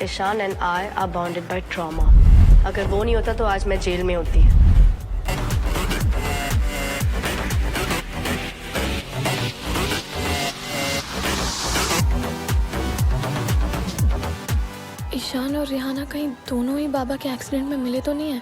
Ishan and I are bonded by trauma. अगर वो नहीं होता तो आज मैं जेल में होती। ईशान और रिहाना कहीं दोनों ही बाबा के एक्सीडेंट में मिले तो नहीं है?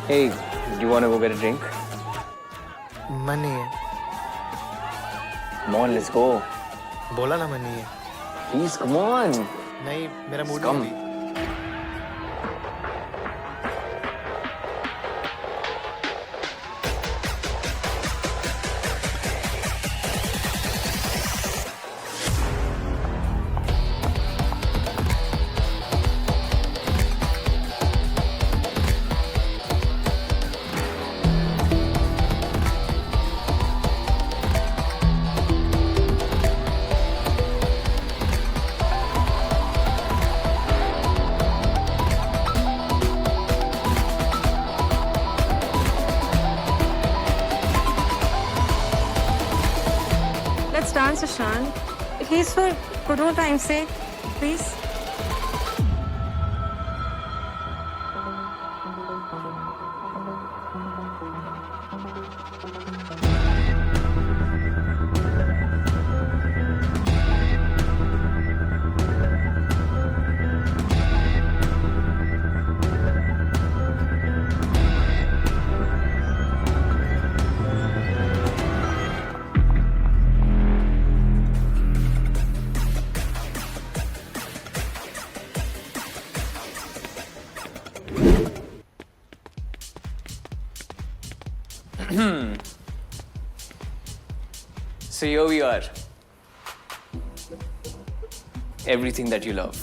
Hey, do you want to go get a drink? मन नहीं है। Come on, let's go. बोला ना मन नहीं है। Please, come on. नहीं, मेरा मूड Come. नहीं है। Let's dance, Ishan. At least for good old time's sake, please. So here we are. Everything that you love.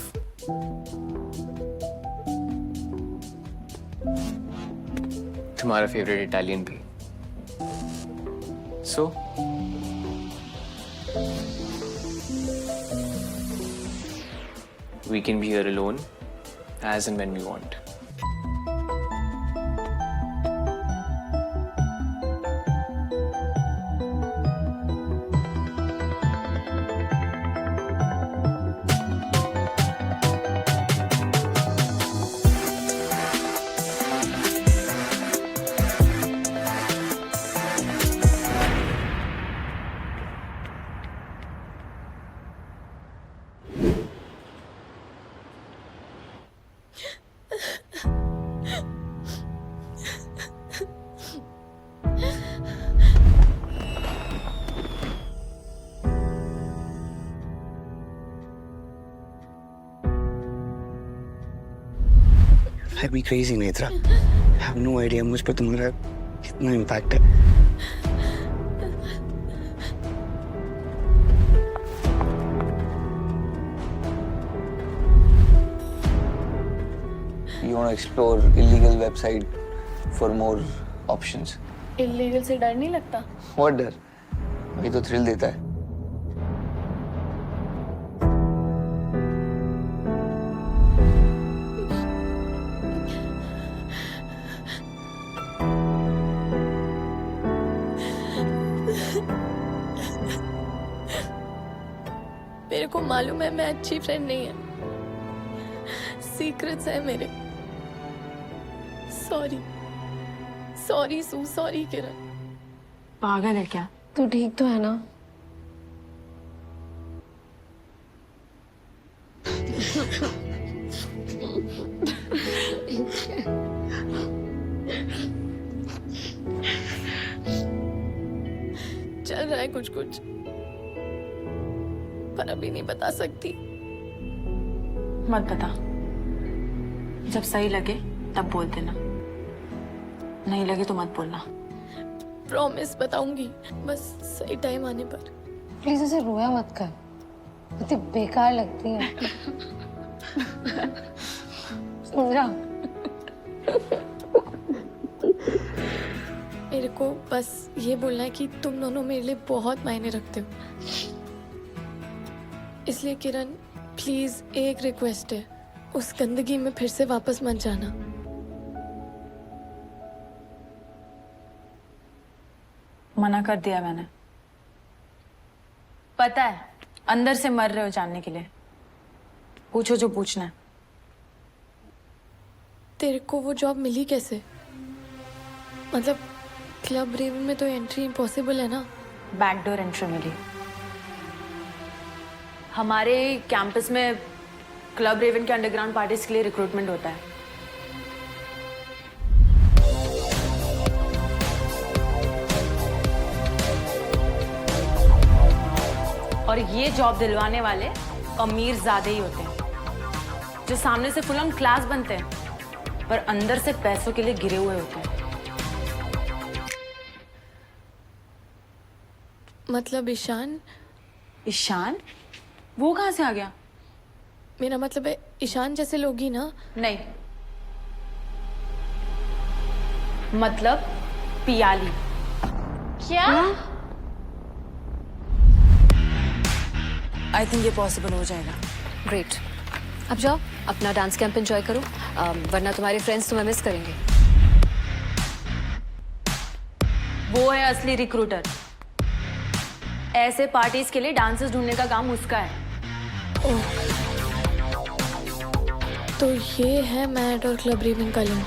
तुम्हारा फेवरेट इटालियन भी. So we can be here alone as and when we want. I'd be crazy, Netra. I have no idea मुझ पर तुम्हारा कितना impact है. You want to explore illegal website for more options? Illegal से डर नहीं लगता? What डर? वही तो थ्रिल देता है. मेरे को मालूम है मैं अच्छी फ्रेंड नहीं है। सीक्रेट्स है मेरे। सॉरी सॉरी सू, सॉरी किरण। पागल है क्या? तू ठीक तो है ना? चल रहा है कुछ कुछ, पर अभी नहीं बता सकती। मत बता। जब सही लगे तब बोल देना, नहीं लगे तो मत बोलना। प्रॉमिस बताऊंगी, बस सही टाइम आने पर। प्लीज उसे रोया मत कर, इतनी बेकार लगती है। समझा? मेरे को बस ये बोलना है कि तुम दोनों मेरे लिए बहुत मायने रखते हो। इसलिए किरण प्लीज एक रिक्वेस्ट है, उस गंदगी में फिर से वापस मत जाना। मना कर दिया मैंने। पता है अंदर से मर रहे हो जानने के लिए। पूछो जो पूछना है। तेरे को वो जॉब मिली कैसे? मतलब क्लब रेवन में तो एंट्री इम्पॉसिबल है ना। बैकडोर एंट्री मिली। हमारे कैंपस में क्लब रेवन के अंडरग्राउंड पार्टीज के लिए रिक्रूटमेंट होता है। और ये जॉब दिलवाने वाले अमीर ज़्यादा ही होते हैं, जो सामने से फुल ऑन क्लास बनते हैं पर अंदर से पैसों के लिए गिरे हुए होते हैं। मतलब ईशान? ईशान? वो कहाँ से आ गया? मेरा मतलब है ईशान जैसे लोग ही ना। नहीं, मतलब पियाली। क्या? आई थिंक ये पॉसिबल हो जाएगा। ग्रेट, अब जाओ अपना डांस कैंप एंजॉय करो, वरना तुम्हारे फ्रेंड्स तुम्हें मिस करेंगे। वो है असली रिक्रूटर। ऐसे पार्टीज के लिए डांसर्स ढूंढने का काम उसका है। तो ये है मैट और क्लब रेवन का लिंक।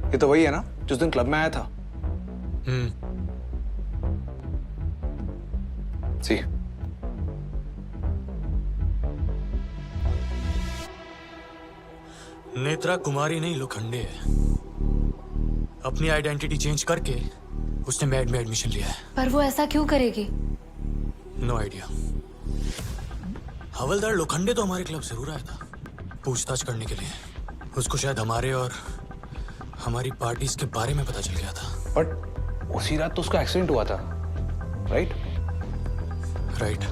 ये तो वही है ना जिस दिन क्लब में आया था। सी नेत्रा कुमारी नहीं लोखंडे है। अपनी आइडेंटिटी चेंज करके उसने मैड में एडमिशन लिया है। पर वो ऐसा क्यों करेगी? No idea. हवलदार लोखंडे तो हमारे क्लब जरूर आया था पूछताछ करने के लिए। उसको शायद हमारे और हमारी पार्टीज के बारे में पता चल गया था। बट उसी रात तो उसका एक्सीडेंट हुआ था, राइट? राइट।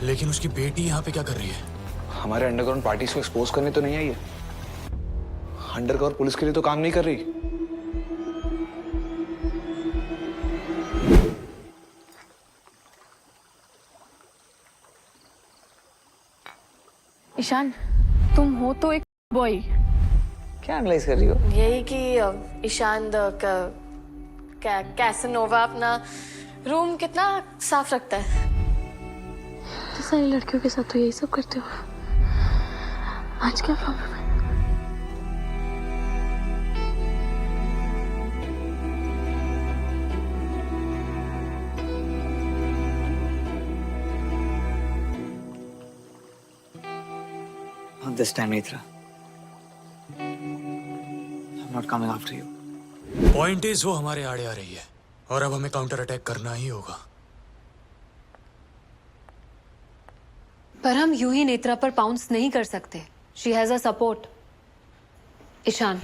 लेकिन उसकी बेटी यहाँ पे क्या कर रही है? हमारे अंडरग्राउंड पार्टीज को एक्सपोज करने तो नहीं आई है। अंडरकवर पुलिस के लिए तो काम नहीं कर रही। ईशान, तुम हो तो एक बॉय। क्या एनालाइज कर रही हो? यही कि ईशान कैसनोवा अपना रूम कितना साफ रखता है। तो सारी लड़कियों के साथ तो यही सब करते हो। आज क्या प्रॉब्लम है? Not this time, Netra. I'm not coming after you. Point is वो हमारे आड़े आ रही है और अब हमें काउंटर अटैक करना ही होगा। पर हम यूं ही नेत्रा पर पाउंस नहीं कर सकते। She has a support. Ishan,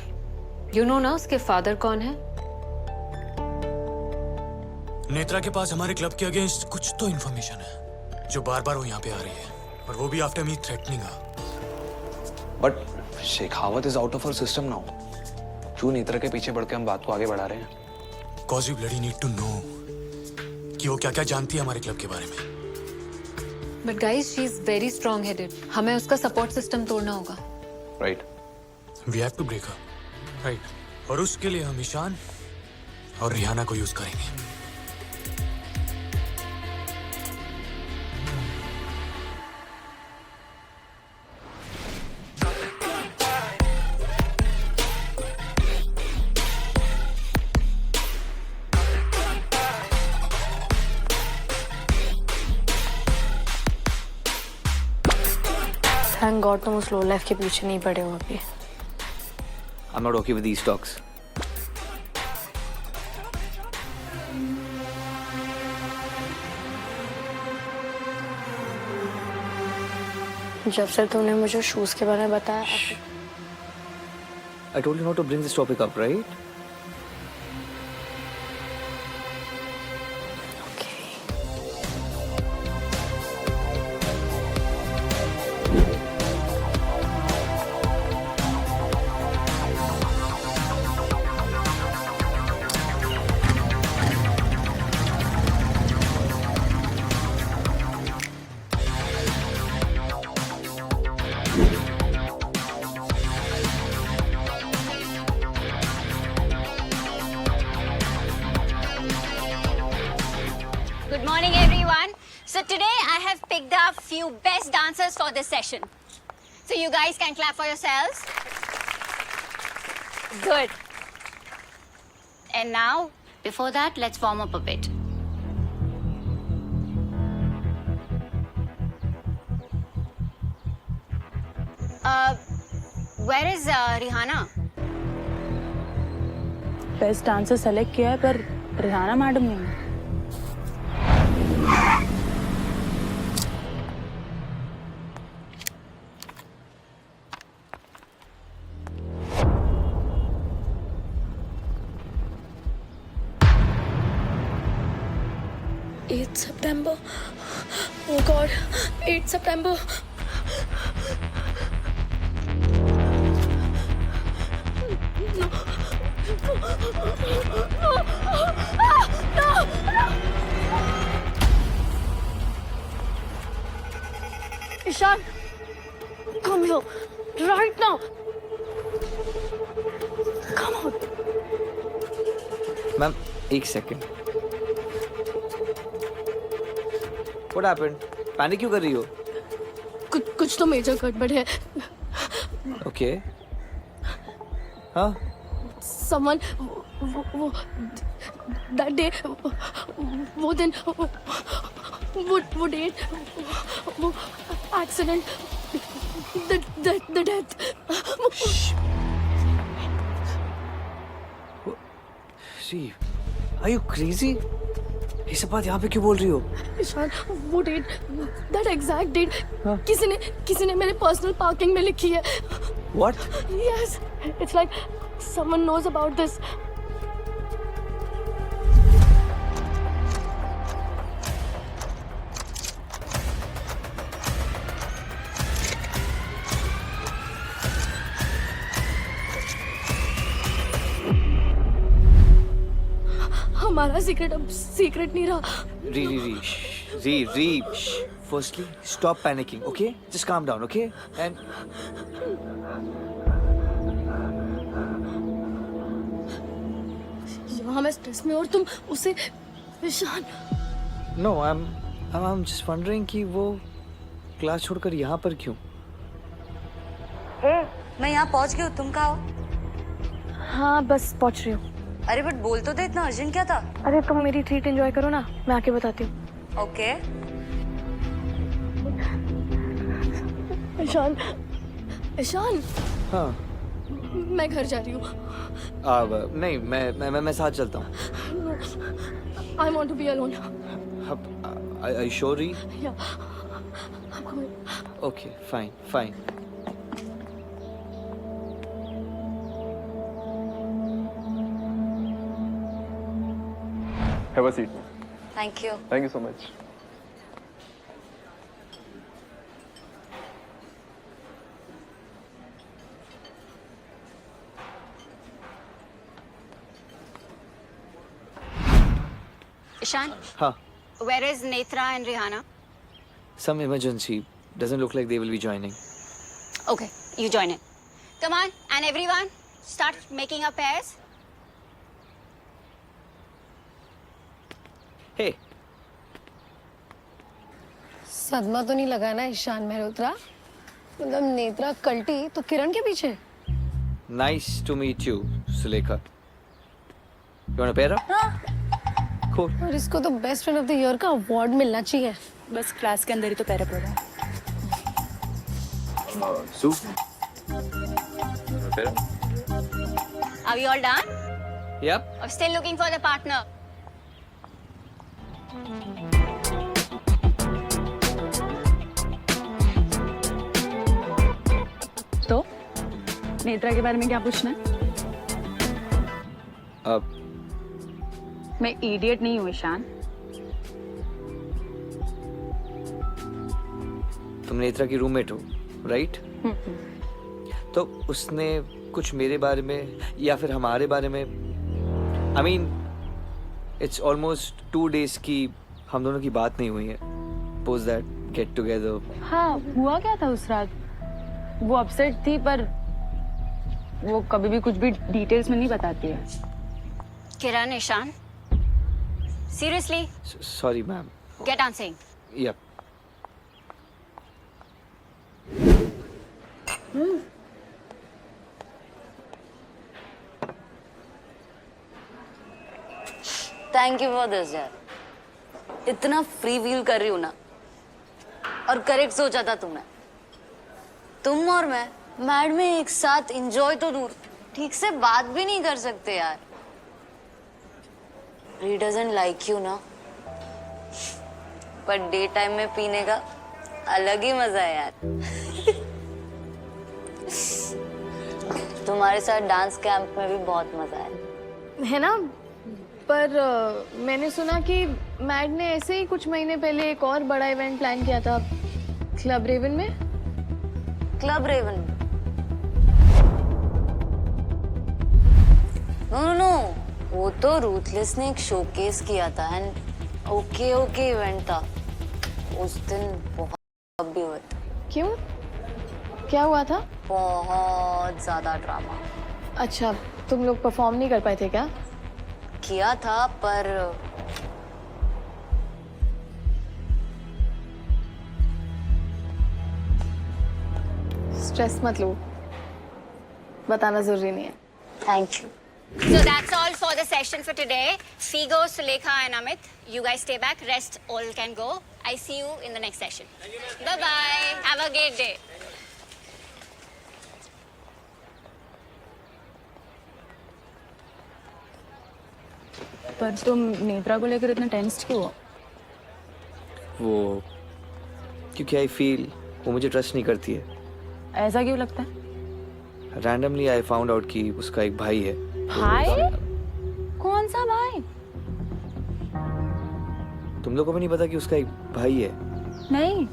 you know ना उसके फादर कौन है? नेत्रा के पास हमारे क्लब के अगेंस्ट कुछ तो इन्फॉर्मेशन है जो बार बार वो यहाँ पे आ रही है, और वो भी after me threatening her. But Shekhawat is out of her system now. क्यों नेत्रा के पीछे बढ़ के हम बात को आगे बढ़ा रहे हैं? Cause you bloody need to know कि वो क्या क्या जानती है हमारे क्लब के बारे में। But guys, she is very strong headed. हमें उसका सपोर्ट सिस्टम तोड़ना होगा। Right. We have to break her, right. और उसके लिए हम ईशान और रिहाना को यूज करेंगे। थैंक गॉड तुम उस लो लाइफ के पीछे नहीं पड़े हो अभी। I'm not okay with these talks. जब से तूने मुझे शूज के बारे में बताया I told you not to bring this topic up, right? Good morning, everyone. So today I have picked up few best dancers for this session. So you guys can clap for yourselves. Good. And now, before that, let's warm up a bit. Where is Rihanna? Best dancer select किया है पर Rihanna madam नहीं है। September. Oh God, 8 September. Ishan, come here, right now. Come on. Ma'am एक second. What happened? Panic क्यों कर रही हो? कुछ तो मेजर गड़बड़ है. Okay. हाँ. Someone, वो that day, वो दिन, वो date, वो accident, the death. See, are you crazy? ये सब बात यहाँ पे क्यों बोल रही हो? ईशान, वो डेट, that exact date, किसी ने मेरे personal parking में लिखी है. What? Yes, it's like someone knows about this. हमारा सीक्रेट अब सीक्रेट नहीं रहा. Ree. Firstly, stop panicking, okay? Just calm down, okay? And यहाँ मैं स्ट्रेस में और तुम उसे Ishan. no, I'm just wondering कि वो क्लास छोड़कर यहाँ पर क्यों? मैं यहाँ पहुँच गई हूँ, तुम कहाँ हो? हाँ बस पहुँच रही हूँ. अरे बट बोल तो दे, इतना अर्जेंट क्या था? अरे तुम मेरी ट्रीट एंजॉय करो ना, मैं आके बताती हूँ. ओके. ईशान. हाँ. मैं घर जा रही हूँ. अब नहीं, मैं साथ चलता हूँ. I want to be alone. Are you sure, Ree? Yeah. I'm coming. Okay, fine. Have a seat. Thank you. Thank you so much. Ishan, हाँ. where is Netra and Rihanna? Some emergency. Doesn't look like they will be joining. Okay, you join in. Come on, and everyone, start making up pairs. Hey. सदमा तो नहीं लगा ना ईशान मेहरोत्रा? मतलब नेत्रा कल्टी तो किरण के पीछे. Nice to meet you, Sulekha. You want a pair up? Cool. और इसको तो best friend of the year का अवार्ड मिलना चाहिए. बस क्लास के अंदर ही तो पैरा पड़ रहा है. Sue. Are we all done? Yep. Or still looking for the partner? Netra के बारे में क्या पूछना है? अब मैं इडियट नहीं हूँ ईशान। तुम नेत्रा की रूममेट हो, राइट? तो उसने कुछ मेरे बारे में या फिर हमारे बारे में, I mean it's almost 2 days की हम दोनों की बात नहीं हुई है पोस्ट दैट गेट टुगेदर। हाँ, हुआ क्या था उस रात? वो अपसेट थी, पर वो कभी भी कुछ भी डिटेल्स में नहीं बताती है। Kiran, Ishan, seriously, sorry ma'am. get on saying. Yup. Thank you for this यार। इतना फ्री व्हील कर रही हूँ ना, और करेक्ट सोचा था तुमने। तुम और मैं मैड में एक साथ एंजॉय तो दूर, ठीक से बात भी नहीं कर सकते यार। ही डजंट लाइक यू ना, पर डे टाइम में पीने का अलग ही मजा है यार। तुम्हारे साथ डांस कैंप में भी बहुत मजा है ना? पर मैंने सुना कि मैड ने ऐसे ही कुछ महीने पहले एक और बड़ा इवेंट प्लान किया था क्लब रेवन में। Club Raven? नो नो, वो तो रूथलेस ने एक शोकेस किया था एंड ओके इवेंट था। उस दिन बहुत भी हुआ था। क्यों, क्या हुआ था? बहुत ज्यादा ड्रामा। अच्छा, तुम लोग परफॉर्म नहीं कर पाए थे क्या? किया था, पर स्ट्रेस मत लो, बताना जरूरी नहीं है। Thank you. So that's all for the session for today. Figo, Sulekha and Amit, you guys stay back. Rest all can go. I see you in the next session. Bye-bye. Have a great day. पर तुम नेत्रा को लेकर इतना tensed क्यों हो? वो क्योंकि I feel वो मुझे ट्रस्ट नहीं करती है। ऐसा क्यों लगता है? रैंडमली आई फाउंड आउट कि उसका एक भाई है। भाई? कौन सा भाई? तुम लोगों को भी नहीं पता कि उसका एक भाई है? नहीं।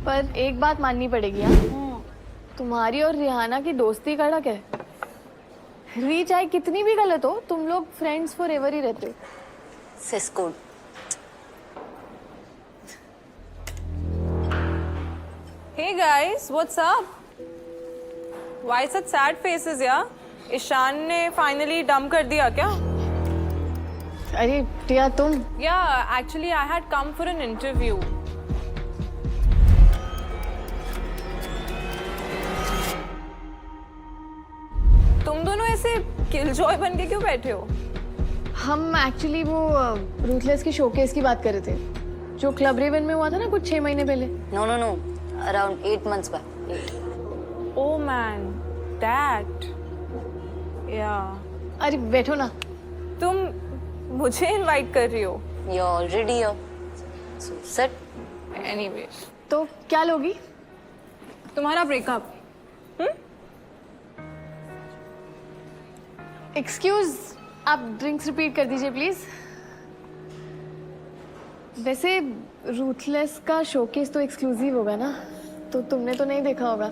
पर एक बात माननी पड़ेगी यार, तुम्हारी और रिहाना की दोस्ती कड़क है। री चाहे कितनी भी गलत हो, तुम लोग फ्रेंड्स फॉर एवर ही रहते हो। सिस्को। Hey guys, what's up? Why such sad faces, yeah? Ishan ने finally dump कर दिया क्या? अरे टिया तुम? Yeah, actually I had come for an interview. तुम दोनों ऐसे किलजॉय बन के क्यों बैठे हो? हम एक्चुअली वो रूथलेस की शोकेस की बात कर रहे थे, जो क्लब रेवन में हुआ था ना कुछ 6 महीने पहले। No no no, around 8 months back. 8. Oh man, that. Yeah. अरे बैठो ना। तुम मुझे इनवाइट कर रही हो? You're already here. So sit. Anyway. तो क्या लोगी? तुम्हारा ब्रेकअप। एक्सक्यूज, आप ड्रिंक्स रिपीट कर दीजिए प्लीज। वैसे रूथलेस का शोकेस तो एक्सक्लूसिव होगा ना, तो तुमने तो नहीं देखा होगा।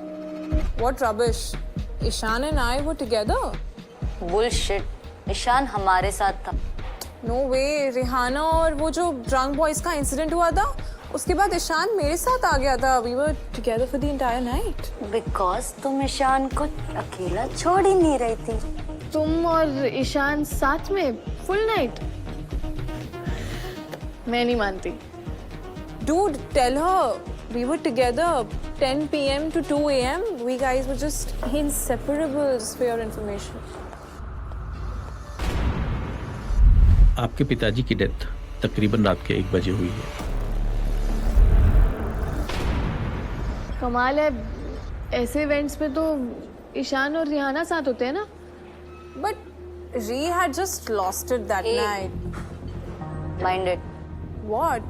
What rubbish? Ishan and I were together. Bullshit. Ishan हमारे साथ था। No way. रिहाना और वो जो ड्रंक बॉयज का इंसिडेंट हुआ था, उसके बाद ईशान मेरे साथ आ गया था। We were together for the entire night. Because तुम ईशान को अकेला छोड़ ही नहीं रही थी। तुम और ईशान साथ में फुल नाइट? मैं नहीं मानती। Dude, tell her we were together 10 p.m. to 2 a.m. We guys were just inseparables, just for your information. आपके पिताजी की डेथ तकरीबन रात के 1 बजे हुई है। कमाल है, ऐसे इवेंट्स पे तो ईशान और रिहाना साथ होते हैं ना। But Ree had just lost it that night. Mind it. What?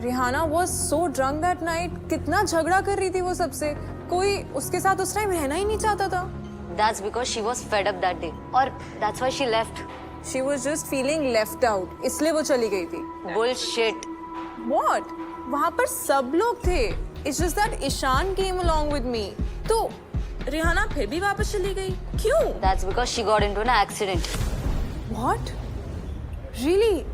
Rihanna was so drunk that night. कितना झगड़ा कर रही थी वो सबसे. कोई उसके साथ उस टाइम रहना ही नहीं चाहता था. That's because she was fed up that day. और that's why she left. She was just feeling left out. इसलिए वो चली गई थी. Bullshit. What? वहाँ पर सब लोग थे. It's just that Ishan came along with me. तो रिहाना फिर भी वापस चली गई. क्यों? That's because she got into an accident. What? Really?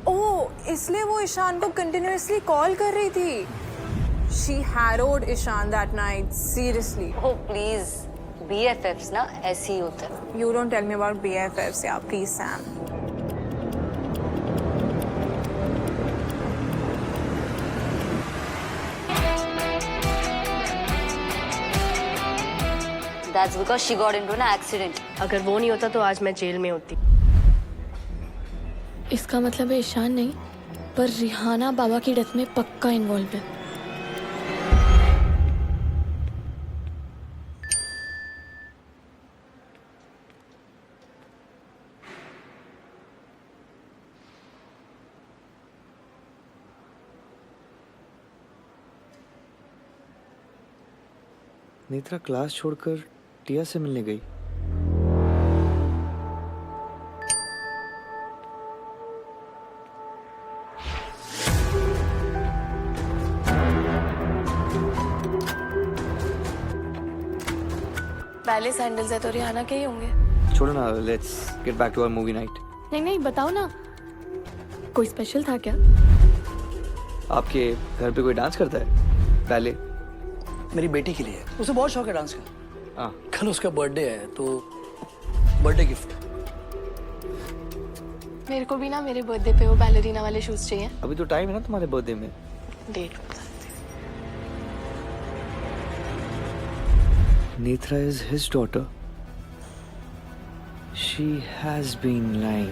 Oh, इसलिए वो ईशान को continuously call कर रही थी. She harrowed Ishan that night. Seriously. Oh please. BFFs ना ऐसे ही होते हैं. You don't tell me about BFFs, yeah, please, Sam. That's because she got into an accident. अगर वो नहीं होता तो आज मैं जेल में होती. इसका मतलब है ईशान नहीं, पर रिहाना बाबा की डेथ में पक्का इन्वॉल्व है. नेत्रा क्लास छोड़कर टिया से मिलने गई. पहले सैंडल्स है तो रिहाना के ही होंगे. छोड़ो ना, let's get back to our movie night. नहीं बताओ ना, कोई स्पेशल था क्या? आपके घर पे कोई डांस करता है? पहले मेरी बेटी के लिए. उसे बहुत शौक है डांस का. हाँ. कल उसका बर्थडे है तो बर्थडे गिफ्ट. मेरे को भी ना मेरे बर्थडे पे वो बैलेरिना वाले शूज चाहिए. अभी तो टाइम है ना तुम्हारे बर्थडे में. डेट बता. Netra is his daughter. She has been lying.